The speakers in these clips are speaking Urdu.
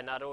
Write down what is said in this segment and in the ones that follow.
NRO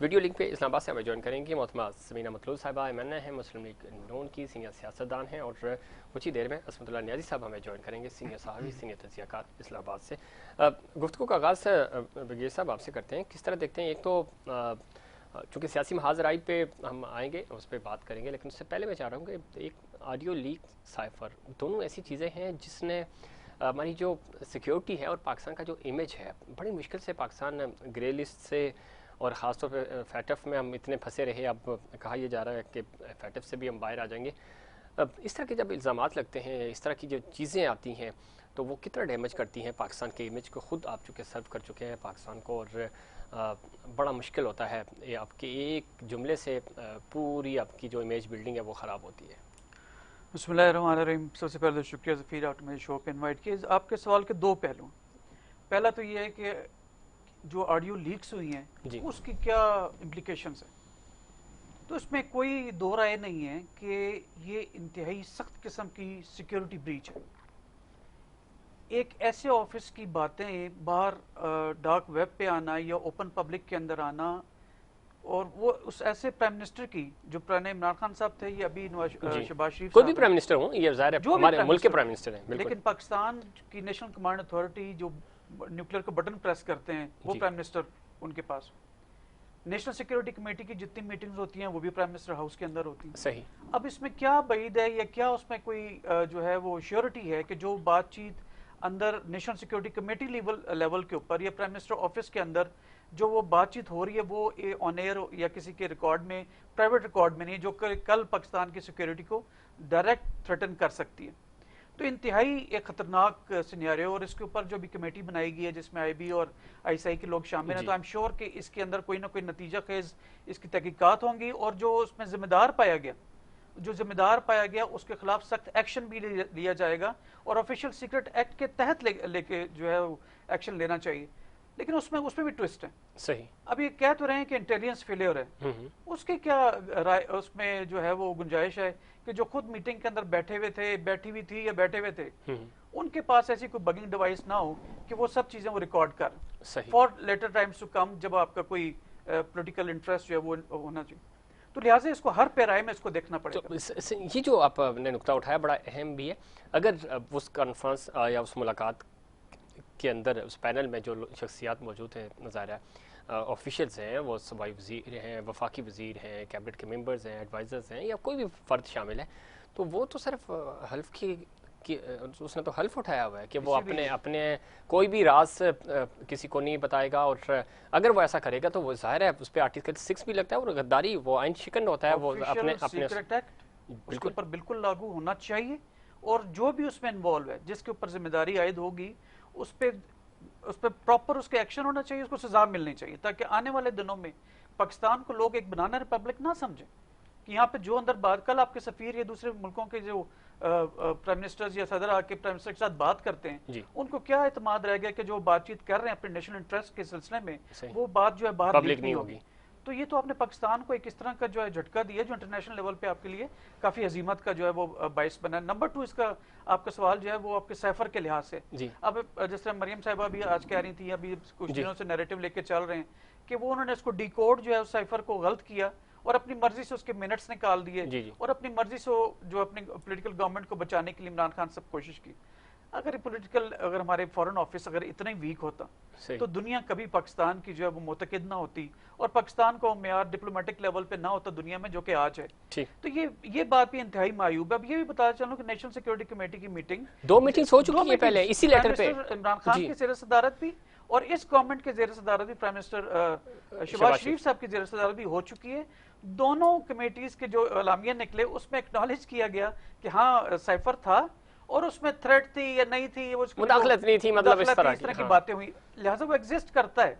ویڈیو لنک پہ اسلام آباد سے ہمیں جوائن کریں گی محترمہ سمینہ مطلوب صاحبہ ایمن ہیں، مسلم لیگ نون کی سینئر سیاستدان ہیں، اور کچھ ہی دیر میں عصمت اللہ نیازی صاحب ہمیں جوائن کریں گے، سینئر صحافی، سینئر تجزیہ کار اسلام آباد سے۔ گفتگو کا آغاز برگیڈیئر صاحب آپ سے کرتے ہیں، کس طرح دیکھتے ہیں؟ ایک تو چونکہ سیاسی محاذ رائے پہ ہم آئیں گے، اس پہ بات کریں گے، لیکن اس سے پہلے میں چاہ رہا ہوں کہ ایک آڈیو لیک، سائفر، دونوں ایسی چیزیں ہیں جس نے ہماری جو سیکیورٹی ہے اور پاکستان کا جو امیج ہے، بڑی مشکل سے پاکستان گرے لسٹ سے، اور خاص طور پہ فیٹف میں ہم اتنے پھنسے رہے، اب کہا یہ جا رہا ہے کہ فیٹف سے بھی ہم باہر آ جائیں گے۔ اب اس طرح کے جب الزامات لگتے ہیں، اس طرح کی جو چیزیں آتی ہیں، تو وہ کتنا ڈیمیج کرتی ہیں پاکستان کے امیج کو؟ خود آپ چونکہ سرو کر چکے ہیں پاکستان کو، اور بڑا مشکل ہوتا ہے، یہ آپ کے ایک جملے سے پوری آپ کی جو امیج بلڈنگ ہے وہ خراب ہوتی ہے۔ بسم اللہ الرحمن الرحیم۔ سب سے پہلے شکریہ ظفیر، آپ نے میرے شو پہ انوائٹ کیا۔ آپ کے سوال کے دو پہلو ہیں۔ پہلا تو یہ ہے کہ جو آڈیو لیکس ہوئی ہیں اس کی کیا امپلیکیشنز ہیں۔ تو اس میں کوئی دو رائے نہیں ہے کہ یہ انتہائی سخت قسم کی سیکیورٹی بریچ ہے۔ ایک ایسے آفس کی باتیں باہر ڈارک ویب پہ آنا یا اوپن پبلک کے اندر آنا، اور وہ اس ایسے پرائم منسٹر کی جو پرانے عمران خان صاحب تھے یا ابھی شہباز شریف، کوئی بھی پرائم منسٹر ہوں، یہ ظاہر ہے ہمارے ملک کے پرائم منسٹر ہیں، لیکن پاکستان کی نیشنل کمانڈ اتھارٹی جو نیوکلیر کا بٹن پریس کرتے ہیں وہ پرائم منسٹر ان کے پاس۔ نیشنل سیکیورٹی کمیٹی کی جتنی میٹنگز ہوتی ہیں وہ بھی پرائم منسٹر ہاؤس کے اندر ہوتی ہیں۔ صحیح۔ اب اس میں کیا بعید ہے یا کیا اس میں کوئی جو ہے وہ شیورٹی ہے کہ جو بات چیت اندر نیشنل سیکیورٹی کمیٹی لیول کے اوپر یا پرائم منسٹر آفس کے اندر جو وہ بات چیت ہو رہی ہے وہ آن ایئر یا کسی کے ریکارڈ میں، پرائیویٹ ریکارڈ میں نہیں، جو کل پاکستان کی سیکیورٹی کو ڈائریکٹ تھریٹن کر سکتی ہے۔ تو انتہائی ایک خطرناک سینیریو، اور اس کے اوپر جو بھی کمیٹی بنائی گئی ہے جس میں آئی بی اور آئی سی آئی کے لوگ شامل ہیں، تو آئی ایم شیور کہ اس کے اندر کوئی نہ کوئی نتیجہ خیز اس کی تحقیقات ہوں گی، اور جو اس میں ذمہ دار پایا گیا اس کے خلاف سخت ایکشن بھی لیا جائے گا، اور آفیشیل سیکرٹ ایکٹ کے تحت لے کے جو ہے ایکشن لینا چاہیے۔ لیکن اس میں بھی ٹوسٹ ہے۔ صحیح۔ اب یہ کہہ تو رہے ہیں کہ انٹیلیجنس فیلئر ہے، اس کی کیا رائے اس میں جو ہے وہ گنجائش ہے کہ جو خود میٹنگ کے اندر بیٹھی ہوئی تھی یا بیٹھے ہوئے تھے، ان کے پاس ایسی کوئی بگنگ ڈیوائس نہ ہو کہ وہ سب چیزیں وہ ریکارڈ کر for later times to come, جب آپ کا کوئی پولیٹیکل انٹرسٹ جو ہے وہ ہونا چاہیے۔ تو لہٰذا اس کو ہر پیرائے میں اس کو دیکھنا پڑے گا۔ یہ جو آپ نے نقطہ اٹھایا بڑا اہم بھی ہے۔ اگر اس کانفرنس یا اس ملاقات کے اندر اس پینل میں جو شخصیات موجود ہیں، ظاہر آفیشلز ہیں، وہ صوبائی وزیر ہیں، وفاقی وزیر ہیں، کیبنٹ کے ممبرز ہیں، ایڈوائزرز ہیں، یا کوئی بھی فرد شامل ہے، تو وہ تو صرف حلف اس نے تو حلف اٹھایا ہوا ہے کہ وہ اپنے کوئی بھی راز کسی کو نہیں بتائے گا، اور اگر وہ ایسا کرے گا تو وہ ظاہر ہے اس پہ آرٹیکل 6 بھی لگتا ہے، اور غداری وہ آئین شکن ہوتا ہے، وہ اپنے اس کے اوپر بالکل لاگو ہونا چاہیے، اور جو بھی اس میں انوالو ہے، جس کے اوپر ذمہ داری عائد ہوگی، اس پہ پراپر اس کے ایکشن ہونا چاہیے، اس کو سزا ملنی چاہیے، تاکہ آنے والے دنوں میں پاکستان کو لوگ ایک بنانا ریپبلک نہ سمجھیں کہ یہاں پہ جو اندر بات، کل آپ کے سفیر یا دوسرے ملکوں کے جو پرائم منسٹرز یا صدر آ کے پرائم منسٹر کے ساتھ بات کرتے ہیں، ان کو کیا اعتماد رہ گیا کہ جو بات چیت کر رہے ہیں اپنے نیشنل انٹرسٹ کے سلسلے میں، وہ بات جو ہے باہر لیک نہیں ہوگی۔ تو یہ تو آپ نے پاکستان کو ایک اس طرح کا جو ہے جھٹکا دیا جو انٹرنیشنل لیول پہ آپ کے لیے کافی عظیمت کا جو ہے وہ باعث بنا ہے۔ نمبر 2، اس کا آپ کا سوال جو ہے وہ آپ کے سائفر کے لحاظ سے، اب جس طرح مریم صاحبہ بھی آج کہہ رہی تھی، ابھی کچھ دنوں سے نیریٹو لے کے چل رہے ہیں کہ وہ انہوں نے اس کو ڈیکوڈ جو ہے اس سائفر کو غلط کیا، اور اپنی مرضی سے اس کے منٹس نکال دیے، اور اپنی مرضی سے جو اپنی پولیٹیکل گورنمنٹ کو بچانے کے لیے عمران خان سب کوشش کی۔ اگر ہمارے فورن آفس اگر اتنا ہی ویک ہوتا تو دنیا کبھی پاکستان کی جو ہے وہ متقد نہ ہوتی، اور پاکستان کو معیار ڈپلومیٹک لیول پہ نہ ہوتا دنیا میں جو کہ آج ہے۔ تو یہ بات بھی انتہائی معیوب ہے۔ اب یہ بھی بتا چلوں کہ نیشنل سیکورٹی کمیٹی کی دو میٹنگز ہو چکی ہیں پہلے اسی لیٹر پہ، عمران خان کی زیر صدارت بھی، اور اس گورنمنٹ کے زیر صدارت بھی پرائم منسٹر شہباز شریف صاحب کی زیر صدارت بھی ہو چکی ہے۔ دونوں کمیٹیز کے جو اعلامیہ نکلے اس میں ایکنالج کیا گیا کہ ہاں سائفر تھا، اور اس میں تھریٹ تھی یا نہیں تھی، مداخلت نہیں تھی، مطلب اس طرح کی باتیں ہوئی، لہٰذا وہ ایگزسٹ کرتا ہے۔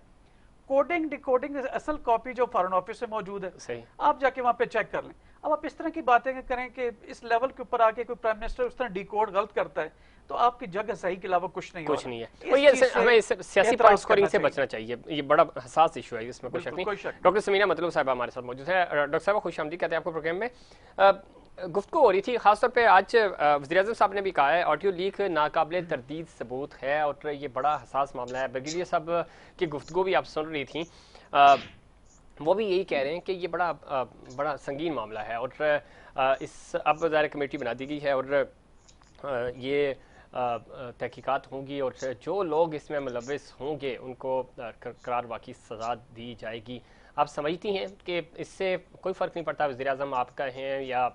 کوڈنگ ڈیکوڈنگ اصل کاپی جو فارن آفس سے موجود ہے، آپ جا کے وہاں پہ چیک کر لیں۔ اب آپ اس طرح کی باتیں کریں کہ اس لیول کے اوپر آ کے کوئی پرائم منسٹر اس طرح ڈیکوڈ غلط کرتا ہے، تو آپ کی جگہ صحیح کے علاوہ کچھ نہیں ہے۔ ہمیں سیاسی پوائنٹ اسکورنگ سے بچنا چاہیے، یہ بڑا حساس ایشو ہے، اس میں کوئی شک نہیں۔ ڈاکٹر سمینہ مطلوب صاحبہ ہمارے ساتھ موجود ہے۔ ڈاکٹر صاحبہ خوش آمدید کہتے ہیں آپ کو پروگرام میں۔ گفتگو ہو رہی تھی خاص طور پہ آج وزیر اعظم صاحب نے بھی کہا ہے آڈیو لیک ناقابل تردید ثبوت ہے، اور یہ بڑا حساس معاملہ ہے۔ برگیڈیئر صاحب کی گفتگو بھی آپ سن رہی تھیں، وہ بھی یہی کہہ رہے ہیں کہ یہ بڑا سنگین معاملہ ہے، اور اب ظاہر کمیٹی بنا دی گئی ہے، اور یہ تحقیقات ہوں گی، اور جو لوگ اس میں ملوث ہوں گے ان کو قرار واقعی سزا دی جائے گی۔ آپ سمجھتی ہیں کہ اس سے کوئی فرق نہیں پڑتا وزیر اعظم آپ کا ہیں یا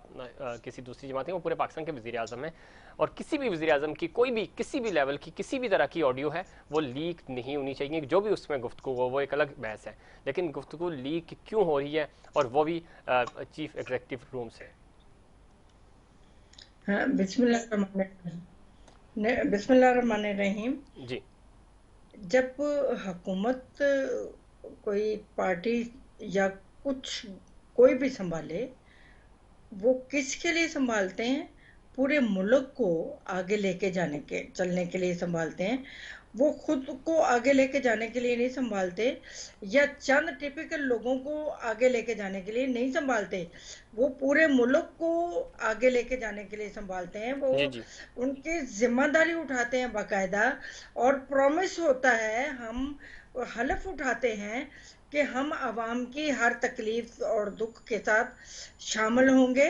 کسی دوسری جماعت ہیں، وہ پورے پاکستان کے وزیر اعظم ہیں، اور کسی بھی وزیر اعظم کی کوئی بھی کسی بھی لیول کی کسی بھی طرح کی آڈیو ہے وہ لیک نہیں ہونی چاہیے، جو بھی اس میں گفتگو ہو وہ ایک الگ بحث ہے، لیکن گفتگو لیک کیوں ہو رہی ہے، اور وہ بھی چیف ایگزیکٹو روم سے؟ ہاں، بسم اللہ الرحمن الرحیم۔ جی جب حکومت کوئی پارٹی یا کچھ کوئی بھی سنبھالے، وہ کس کے لیے سنبھالتے ہیں؟ پورے ملک کو آگے لے کے چلنے کے لیے سنبھالتے ہیں۔ وہ خود کو آگے لے کے جانے کے لیے نہیں سنبھالتے، یا چند ٹیپیکل لوگوں کو آگے لے کے جانے کے لیے نہیں سنبھالتے، وہ پورے ملک کو آگے لے کے جانے کے لیے سنبھالتے ہیں۔ وہ جی جی ان کی ذمہ داری اٹھاتے ہیں باقاعدہ، اور پرومس ہوتا ہے، ہم حلف اٹھاتے ہیں کہ ہم عوام کی ہر تکلیف اور دکھ کے ساتھ شامل ہوں گے،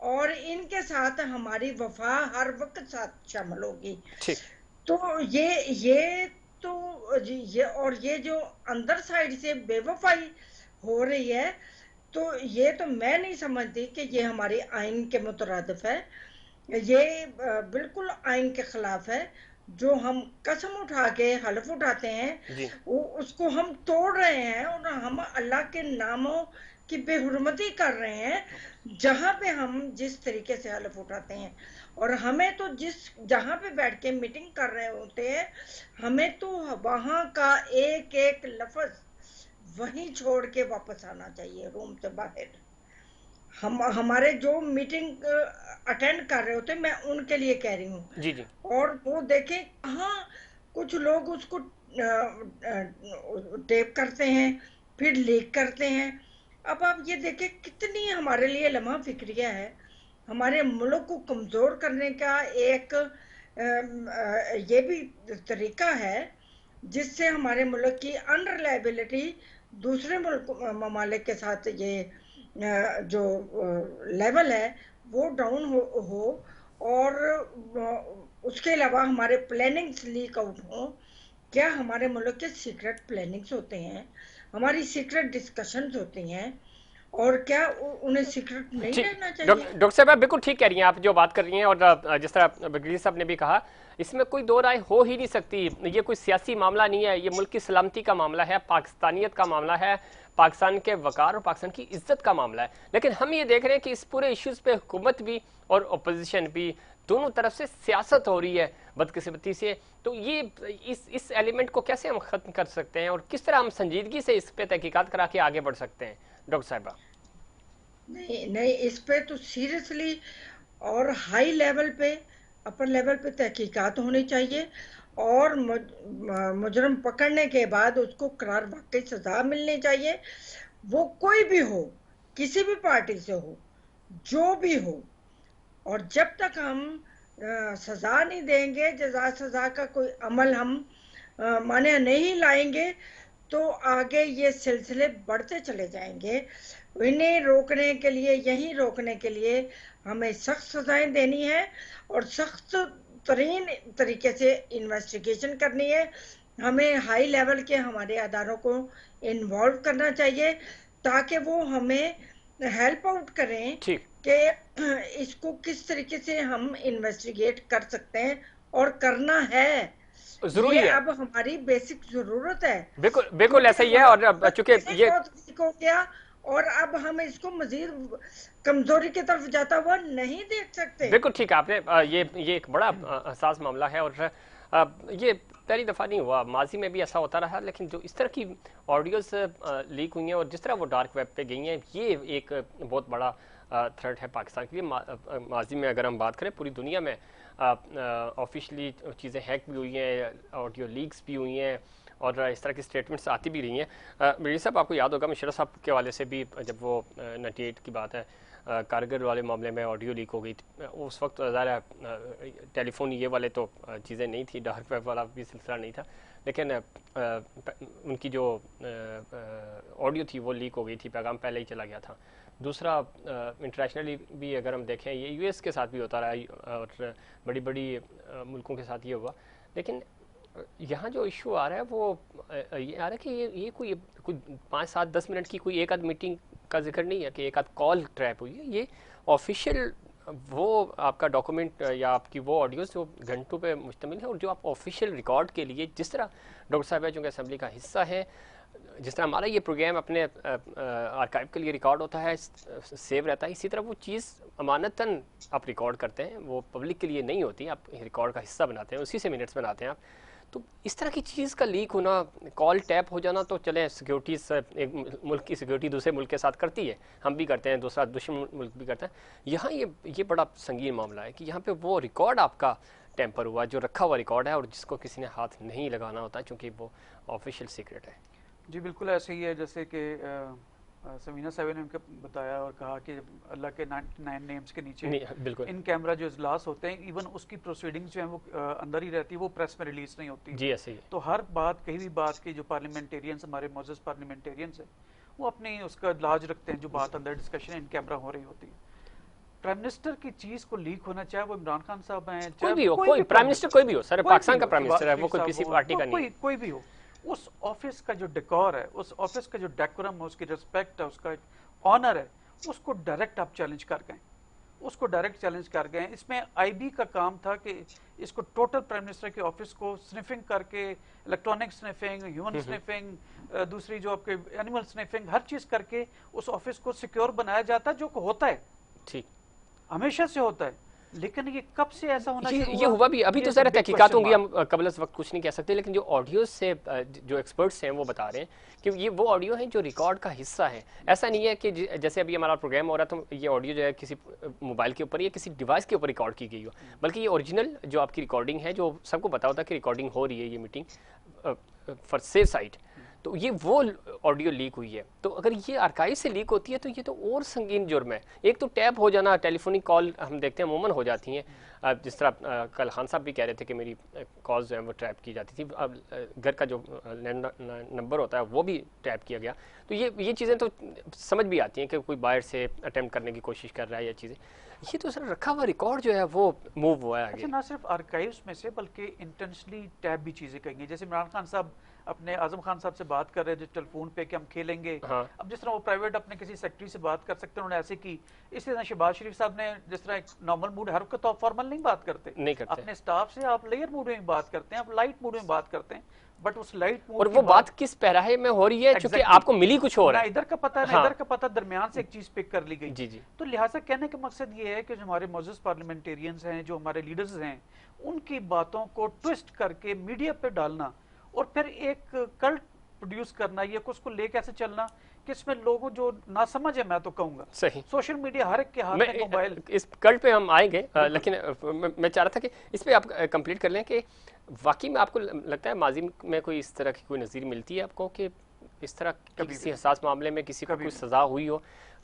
اور ان کے ساتھ ہماری وفا ہر وقت ساتھ شامل ہوگی۔ ٹھیک۔ تو یہ تو اور یہ جو اندر سائڈ سے بے وفائی ہو رہی ہے، تو یہ تو میں نہیں سمجھتی کہ یہ ہماری آئین کے مترادف ہے۔ یہ بالکل آئین کے خلاف ہے۔ جو ہم قسم اٹھا کے حلف اٹھاتے ہیں، جی اس کو ہم توڑ رہے ہیں، اور ہم اللہ کے ناموں کی بے حرمتی کر رہے ہیں جہاں پہ ہم جس طریقے سے حلف اٹھاتے ہیں۔ اور ہمیں تو جہاں پہ بیٹھ کے میٹنگ کر رہے ہوتے ہیں، ہمیں تو وہاں کا ایک ایک لفظ وہیں چھوڑ کے واپس آنا چاہیے روم سے باہر۔ ہمارے جو میٹنگ اٹینڈ کر رہے ہوتے ہیں، میں ان کے لیے کہہ رہی ہوں، جی جی اور وہ دیکھیں کہاں کچھ لوگ اس کو ٹیپ کرتے ہیں، پھر لیک کرتے ہیں۔ اب آپ یہ دیکھیں کتنی ہمارے لیے لمحہ فکریہ ہے، ہمارے ملک کو کمزور کرنے کا ایک یہ بھی طریقہ ہے جس سے ہمارے ملک کی انریلائبلٹی دوسرے ممالک کے ساتھ یہ جو لیول ہے وہ ڈاؤن ہو، اور اس کے علاوہ ہمارے پلاننگز لیک آؤٹ ہوں۔ کیا ہمارے ملک کے سیکرٹ پلاننگز ہوتے ہیں، ہماری سیکرٹ ڈسکشنز ہوتی ہیں، اور کیا انہیں سیکرٹ نہیں رہنا چاہیے؟ ڈاکٹر صاحب آپ بالکل ٹھیک کہہ رہی ہیں، آپ جو بات کر رہی ہیں، اور جس طرح بگڑی صاحب نے بھی کہا، اس میں کوئی دو رائے ہو ہی نہیں سکتی۔ یہ کوئی سیاسی معاملہ نہیں ہے، یہ ملک کی سلامتی کا معاملہ ہے، پاکستانیت کا معاملہ ہے، پاکستان کے وقار اور پاکستان کی عزت کا معاملہ ہے۔ لیکن ہم یہ دیکھ رہے ہیں کہ اس پورے ایشوز پہ حکومت بھی اور اپوزیشن بھی دونوں طرف سے سیاست ہو رہی ہے بدقسمتی سے۔ تو یہ اس ایلیمنٹ کو کیسے ہم ختم کر سکتے ہیں، اور کس طرح ہم سنجیدگی سے اس پہ تحقیقات کرا کے آگے بڑھ سکتے ہیں ڈاکٹر صاحبہ؟ نہیں، اس پہ تو سیریسلی اور ہائی لیول پہ، اپر لیول پہ تحقیقات ہونی چاہیے، اور مجرم پکڑنے کے بعد اس کو قرار واقعی سزا ملنی چاہیے، وہ کوئی بھی ہو، کسی بھی پارٹی سے ہو، جو بھی ہو۔ اور جب تک ہم سزا نہیں دیں گے، جزا سزا کا کوئی عمل ہم مانع نہیں لائیں گے، تو آگے یہ سلسلے بڑھتے چلے جائیں گے۔ انہیں روکنے کے لیے، یہیں روکنے کے لیے ہمیں سخت سزائیں دینی ہے، اور سخت ترین طریقے سے انویسٹیگیشن کرنی ہے۔ ہمیں ہائی لیول کے ہمارے اداروں کو انوالو کرنا چاہیے تاکہ وہ ہمیں ہیلپ آؤٹ کریں ٹھیک، کہ اس کو کس طریقے سے ہم انویسٹیگیٹ کر سکتے ہیں، اور کرنا ہے۔ ضروری یہ ہے، اب ہماری بیسک ضرورت ہے، بالکل ایسا ہی ہے، اور چونکہ یہ بہت ویک ہو گیا، اور اب ہم اس کو مزید کمزوری کی طرف جاتا ہوا نہیں دیکھ سکتے۔ بالکل ٹھیک ہے آپ نے یہ ایک بڑا حساس معاملہ ہے، اور یہ پہلی دفعہ نہیں ہوا، ماضی میں بھی ایسا ہوتا رہا، لیکن جو اس طرح کی آڈیوز لیک ہوئی ہیں اور جس طرح وہ ڈارک ویب پہ گئی ہیں، یہ ایک بہت بڑا تھریٹ ہے پاکستان کے لیے۔ ماضی میں اگر ہم بات کریں، پوری دنیا میں آفیشلی چیزیں ہیک بھی ہوئی ہیں، آڈیو لیکس بھی ہوئی ہیں، اور اس طرح کی سٹیٹمنٹس آتی بھی رہی ہیں۔ میری صاحب آپ کو یاد ہوگا مشرف صاحب کے حوالے سے بھی، جب وہ 98 کی بات ہے، کارگر والے معاملے میں آڈیو لیک ہو گئی تھی، اس وقت ظاہر ہے ٹیلی فون یہ والے تو چیزیں نہیں تھی، ڈارک ویب والا بھی سلسلہ نہیں تھا، لیکن ان کی جو آڈیو تھی وہ لیک ہو گئی تھی، پیغام پہلے ہی چلا گیا تھا۔ دوسرا انٹرنیشنلی بھی اگر ہم دیکھیں، یہ یو ایس کے ساتھ بھی ہوتا رہا اور بڑی بڑی ملکوں کے ساتھ یہ ہوا، لیکن یہاں جو ایشو آ رہا ہے وہ یہ آ رہا ہے کہ یہ کوئی 5 7 10 منٹ کی کوئی ایک آدھ میٹنگ کا ذکر نہیں ہے کہ ایک آدھ کال ٹریپ ہوئی ہے، یہ آفیشیل وہ آپ کا ڈاکومنٹ یا آپ کی وہ آڈیوز جو گھنٹوں پہ مشتمل ہے، اور جو آپ آفیشیل ریکارڈ کے لیے جس طرح ڈاکٹر صاحب چونکہ اسمبلی کا حصہ ہے، جس طرح ہمارا یہ پروگرام اپنے آرکائیو کے لیے ریکارڈ ہوتا ہے، سیو رہتا ہے، اسی طرح وہ چیز امانتاً آپ ریکارڈ کرتے ہیں، وہ پبلک کے لیے نہیں ہوتی، آپ ریکارڈ کا حصہ بناتے ہیں، اسی سے منٹس بناتے ہیں آپ۔ تو اس طرح کی چیز کا لیک ہونا، کال ٹیپ ہو جانا، تو چلیں سیکیورٹیز ایک ملک کی سیکیورٹی دوسرے ملک کے ساتھ کرتی ہے، ہم بھی کرتے ہیں، دوسرا دشمن ملک بھی کرتا ہے۔ یہاں یہ بڑا سنگین معاملہ ہے کہ یہاں پہ وہ ریکارڈ آپ کا ٹیمپر ہوا، جو رکھا ہوا ریکارڈ ہے، اور جس کو کسی نے ہاتھ نہیں لگانا ہوتا چونکہ وہ آفیشیل سیکرٹ ہے۔ جی بالکل ایسے ہی ہے، جیسے کہ سمینہ صاحب نے بتایا اور کہا کہ اللہ کے 99 نیمز کے نیچے بالکل ان کیمرہ جو اجلاس ہوتے ہیں، ایون اس کی پروسیڈنگز جو ہیں وہ اندر ہی رہتی ہے، وہ پریس میں ریلیز نہیں ہوتی۔ جی ایسے ہی تو ہر بات، کہیں بھی بات کی جو پارلیمنٹیرینز، ہمارے معزز پارلیمنٹیرینز ہیں، وہ اپنی اس کا لاج رکھتے ہیں، جو بات اندر ڈسکشن ان کیمرہ ہو رہی ہوتی ہے۔ پرائم منسٹر کی چیز کو لیک ہونا، چاہے وہ عمران خان صاحب ہیں، کوئی بھی ہو، کوئی پرائم منسٹر کوئی بھی ہو، سر پاکستان کا پرائم منسٹر ہے، وہ کوئی کسی پارٹی کا نہیں، کوئی بھی ہو، اس آفس کا جو ڈیکور ہے، اس آفس کا جو ڈیکورم ہے، اس کی ریسپیکٹ ہے، اس کا آنر ہے، اس کو ڈائریکٹ آپ چیلنج کر گئے، اس کو ڈائریکٹ چیلنج کر گئے۔ اس میں آئی بی کا کام تھا کہ اس کو ٹوٹل پرائم منسٹر کے آفس کو سنیفنگ کر کے، الیکٹرانک سنیفنگ، ہیومن سنیفنگ، دوسری جو آپ کے اینیمل سنیفنگ، ہر چیز کر کے اس آفس کو سیکیور بنایا جاتا ہے، جو ہوتا ہے ٹھیک ہمیشہ سے ہوتا ہے۔ لیکن یہ کب سے ایسا ہونا شروع یہ ہوا بھی ابھی تو ذرا تحقیقات ہوں گی، ہم قبل از وقت کچھ نہیں کہہ سکتے، لیکن جو آڈیوز سے جو ایکسپرٹس ہیں وہ بتا رہے ہیں کہ یہ وہ آڈیو ہیں جو ریکارڈ کا حصہ ہیں۔ ایسا نہیں ہے کہ جیسے ابھی ہمارا پروگرام ہو رہا ہے تو یہ آڈیو جو ہے کسی موبائل کے اوپر یا کسی ڈیوائس کے اوپر ریکارڈ کی گئی ہو، بلکہ یہ اوریجنل جو آپ کی ریکارڈنگ ہے، جو سب کو پتا ہوتا ہے کہ ریکارڈنگ ہو رہی ہے، یہ میٹنگ فار سیف سائٹ، تو یہ وہ آڈیو لیک ہوئی ہے۔ تو اگر یہ آرکائیو سے لیک ہوتی ہے تو یہ تو اور سنگین جرم ہے۔ ایک تو ٹیپ ہو جانا، ٹیلی فونک کال ہم دیکھتے ہیں عموماً ہو جاتی ہیں، جس طرح کل خان صاحب بھی کہہ رہے تھے کہ میری کالز جو ہیں وہ ٹریپ کی جاتی تھی، اب گھر کا جو لینڈ نمبر ہوتا ہے وہ بھی ٹیپ کیا گیا۔ تو یہ چیزیں تو سمجھ بھی آتی ہیں کہ کوئی باہر سے اٹیمپٹ کرنے کی کوشش کر رہا ہے، یا چیزیں یہ تو سر رکھا ہوا ریکارڈ جو ہے وہ موو ہوا ہے آگے۔ نہ صرف آرکائیوز میں سے بلکہ انٹینشنلی ٹیپ بھی چیزیں کہیں گے، جیسے عمران خان صاحب اپنے اعظم خان صاحب سے بات کر رہے ہیں ٹیلی فون پہ کہ ہم کھیلیں گے، اب جس طرح وہ پرائیویٹ اپنے کسی سیکرٹری سے بات کر سکتے ہیں، انہوں نے ایسے کی۔ اسی طرح شہباز شریف صاحب نے جس طرح ایک نارمل موڈ، ہر وقت آپ فارمل نہیں بات کرتے، اپنے سٹاف سے آپ لیئر موڈ میں بات کرتے ہیں، آپ لائٹ موڈ میں بات کرتے ہیں، بٹ اس لائٹ موڈ اور وہ بات کس پیراہے میں ہو رہی ہے چونکہ آپ کو ملی کچھ اور ہے، ادھر کا پتہ نہ ادھر کا پتہ، درمیان سے ایک چیز پک کر لی گئی۔ جی جی، تو لہٰذا کہنے کا مقصد یہ ہے کہ جو ہمارے معزز پارلیمنٹیرینز ہیں، جو ہمارے لیڈرز ہیں، ان کی باتوں کو ٹوسٹ کر کے میڈیا پہ ڈالنا اور پھر ایک کلٹ پروڈیوس کرنا، یہ اس کو لے کیسے چلنا کہ اس میں لوگوں جو نہ سمجھ ہے، میں تو کہوں گا صحیح، سوشل میڈیا ہر ایک کے ہاتھ میں موبائل۔ اس کلٹ پہ ہم آئیں گے، لیکن میں چاہ رہا تھا کہ اس پہ آپ کمپلیٹ کر لیں کہ واقعی میں آپ کو لگتا ہے ماضی میں کوئی اس طرح کی کوئی نظیر ملتی ہے آپ کو کہ اس طرح کسی حساس معاملے میں کسی کو کوئی سزا ہوئی ہو؟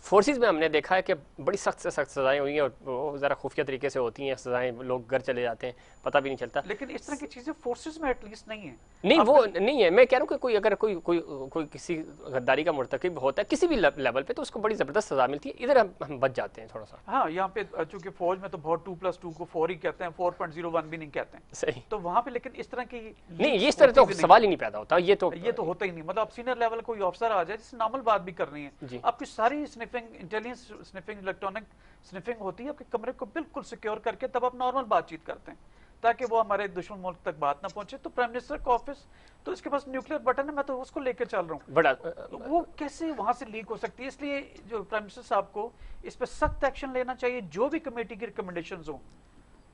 فورسز میں ہم نے دیکھا ہے کہ بڑی سخت سے سخت سزائیں ہوئی ہیں، اور وہ ذرا خفیہ طریقے سے ہوتی ہیں سزائیں، لوگ گھر چلے جاتے ہیں، پتہ بھی نہیں چلتا، لیکن اس طرح کی چیزیں فورسز میں ایٹ لیسٹ نہیں ہیں۔ نہیں وہ نہیں ہے، میں کہہ رہا ہوں کہ کوئی اگر کوئی کسی غداری کا مرتکب ہوتا ہے کسی بھی لیول پہ تو اس کو بڑی زبردست سزا ملتی ہے، ادھر ہم بچ جاتے ہیں تھوڑا سا۔ ہاں یہاں پہ چونکہ فوج میں تو بہت 2+2 کو 4 ہی کہتے ہیں، 4.01 بھی نہیں کہتے ہیں، صحیح، تو وہاں پہ لیکن اس طرح کی نہیں یہ اس طرح تو سوال ہی نہیں پیدا ہوتا، یہ تو ہوتا ہی نہیں۔ مطلب سینئر لیول کوئی آفسر آ جائے جس سے نارمل بات بھی کرنی ہے، آپ کی ساری سنیفنگ، انٹیلیجنس سنیفنگ، الیکٹرانک سنیفنگ ہوتی ہے، آپ کے کمرے کو بالکل سیکیور کر کے تب آپ نارمل بات چیت کرتے ہیں تاکہ وہ ہمارے دشمن ملک تک بات نہ پہنچے۔ تو پرائم منسٹر کا آفس تو اس کے پاس نیوکلیر بٹن ہے، میں تو اس کو لے کے چل رہا ہوں، بڑا وہ کیسے وہاں سے لیک ہو سکتی ہے؟ اس لیے جو پرائم منسٹر صاحب کو اس پہ سخت ایکشن لینا چاہیے، جو بھی کمیٹی کی ریکمنڈیشنز ہوں،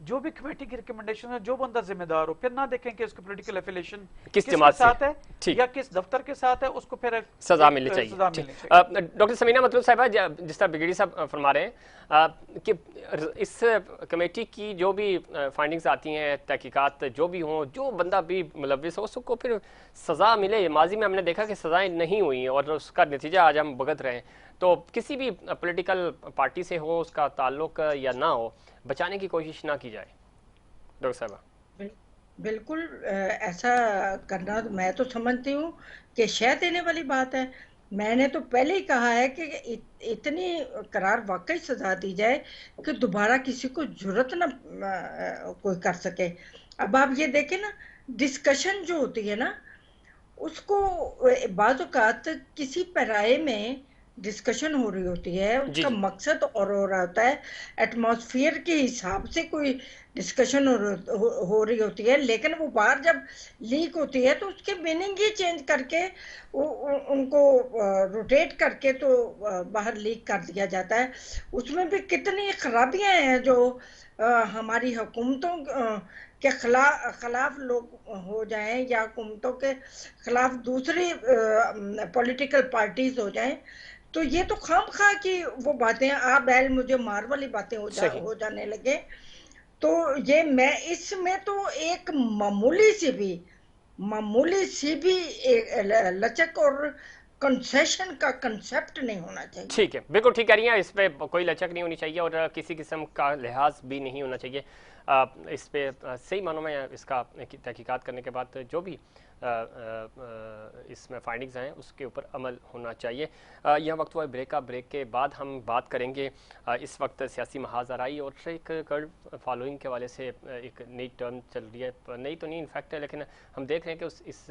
جو بھی کمیٹی کی ریکمنڈیشن ہے، جو بندہ ذمہ دار ہو، پھر نہ دیکھیں کہ اس کی پولیٹیکل ایفیلیشن کس جماعت کے ساتھ ہے یا کس دفتر کے ساتھ ہے، اس کو پھر سزا ملنی چاہیے۔ ڈاکٹر سمینہ مطلوب صاحبہ، جس طرح بریگیڈیئر صاحب فرما رہے ہیں کہ اس کمیٹی کی جو بھی فائنڈنگز آتی ہیں، تحقیقات جو بھی ہوں، جو بندہ بھی ملوث ہو، اس کو پھر سزا ملے۔ ماضی میں ہم نے دیکھا کہ سزائیں نہیں ہوئی ہیں اور اس کا نتیجہ آج ہم بھگت رہے ہیں، تو کسی بھی پولیٹیکل پارٹی سے ہو اس کا تعلق یا نہ ہو، بچانے کی کوشش نہ کی جائے ڈاکٹر صاحبہ؟ بالکل ایسا کرنا میں تو سمجھتی ہوں کہ شہ دینے والی بات ہے. میں نے تو پہلے ہی کہا ہے کہ اتنی قرار واقعی سزا دی جائے کہ دوبارہ کسی کو جرت نہ کوئی کر سکے. اب آپ یہ دیکھیں نا، ڈسکشن جو ہوتی ہے نا، اس کو بعض اوقات کسی پیرائے میں ڈسکشن ہو رہی ہوتی ہے، اس جی کا جی مقصد اور ہو رہا ہوتا ہے، ایٹماسفیئر کے حساب سے کوئی ڈسکشن ہو رہی ہوتی ہے، لیکن وہ باہر جب لیک ہوتی ہے تو اس کے میننگ ہی چینج کر کے ان کو روٹیٹ کر کے تو باہر لیک کر دیا جاتا ہے. اس میں بھی کتنی خرابیاں ہیں جو ہماری حکومتوں کے خلاف لوگ ہو جائیں یا حکومتوں کے خلاف دوسری پولیٹیکل پارٹیز ہو جائیں، تو یہ تو خام خواہ کی وہ باتیں آ بیل مجھے مار والی باتیں صحیح. ہو جانے لگے. تو یہ میں اس میں تو ایک معمولی سی بھی لچک اور کنسیشن کا کنسپٹ نہیں ہونا چاہیے. ٹھیک ہے، بالکل ٹھیک کہہ رہی ہیں. اس پہ کوئی لچک نہیں ہونی چاہیے اور کسی قسم کا لحاظ بھی نہیں ہونا چاہیے. اس پہ صحیح معنوں میں اس کا تحقیقات کرنے کے بعد جو بھی اس میں فائنڈنگز ہیں اس کے اوپر عمل ہونا چاہیے. یہ وقت ہوا بریک کا. بریک کے بعد ہم بات کریں گے اس وقت سیاسی محاذ آرائی اور ایک کرڈ فالوئنگ کے حوالے سے ایک نئی ٹرم چل رہی ہے. نئی تو نہیں انفیکٹ ہے، لیکن ہم دیکھ رہے ہیں کہ اس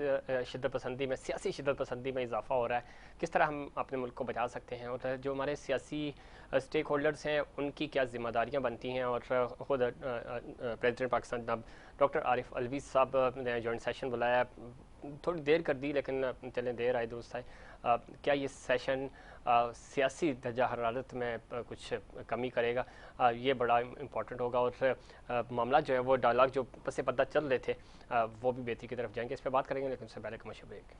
شدت پسندی میں، سیاسی شدت پسندی میں اضافہ ہو رہا ہے. کس طرح ہم اپنے ملک کو بچا سکتے ہیں اور جو ہمارے سیاسی اسٹیک ہولڈرز ہیں ان کی کیا ذمہ داریاں بنتی ہیں. اور خود پریزیڈنٹ پاکستان جناب ڈاکٹر عارف الوی صاحب نے جوائنٹ سیشن بلایا، تھوڑی دیر کر دی لیکن چلیں دیر آئے درست آئے. کیا یہ سیشن سیاسی درجہ حرارت میں کچھ کمی کرے گا؟ یہ بڑا امپورٹنٹ ہوگا اور معاملات جو ہے وہ ڈائلاگ جو پس پردہ چل رہے تھے وہ بھی بہتری کی طرف جائیں گے. اس پہ بات کریں گے لیکن اس سے پہلے کمرشل بریک.